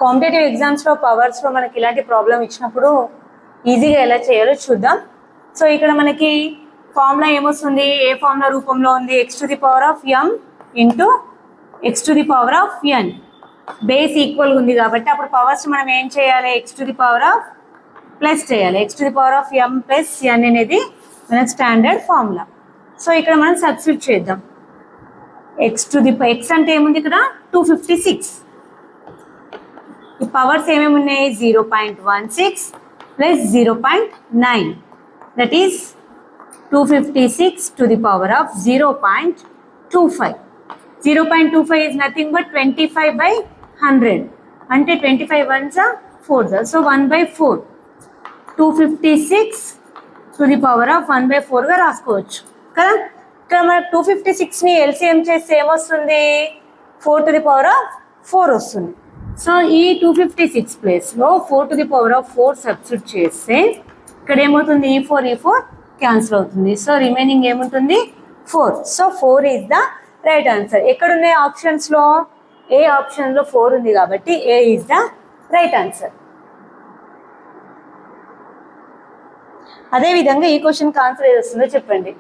Competitive ఎగ్జామ్స్లో పవర్స్లో మనకి ఇలాంటి ప్రాబ్లం ఇచ్చినప్పుడు ఈజీగా ఎలా చేయాలో చూద్దాం. సో ఇక్కడ మనకి ఫార్ములా ఏమొస్తుంది, ఏ ఫార్ములా రూపంలో ఉంది, x to the power of m into x to the power of n. Base ఈక్వల్గా ఉంది కాబట్టి అప్పుడు పవర్స్ మనం ఏం చేయాలి, x to the power of plus చేయాలి. x to the power of m plus n అనేది మన స్టాండర్డ్ ఫార్ములా. సో ఇక్కడ మనం సబ్స్టిట్యూట్ చేద్దాం. x అంటే ఏముంది ఇక్కడ 256. ఈ పవర్స్ ఏమేమి ఉన్నాయి, 0.16 plus 0.9, that is 256 to the power of 0.25. 0.25 is nothing but 25/100 అంటే 25 ones are 4s, so 1/4. 256 to the power of 1/4 గా రాసుకోవచ్చు కదా. ఇక్కడ మనకు 256ని ఎల్సిఎం చేస్తే ఏమొస్తుంది, 4 to the power of 4 వస్తుంది. సో ఈ 256 ప్లేస్లో 4 to the power of 4 substitute చేస్తే ఇక్కడ ఏమవుతుంది, ఈ4 క్యాన్సిల్ అవుతుంది. సో రిమైనింగ్ ఏముంటుంది, 4. So 4 is the right answer. ఎక్కడున్నాయి ఆప్షన్స్లో, ఏ ఆప్షన్లో 4 ఉంది కాబట్టి ఏ ఈజ్ ద రైట్ ఆన్సర్. అదేవిధంగా ఈ క్వశ్చన్కి ఆన్సర్ ఏది వస్తుందో చెప్పండి.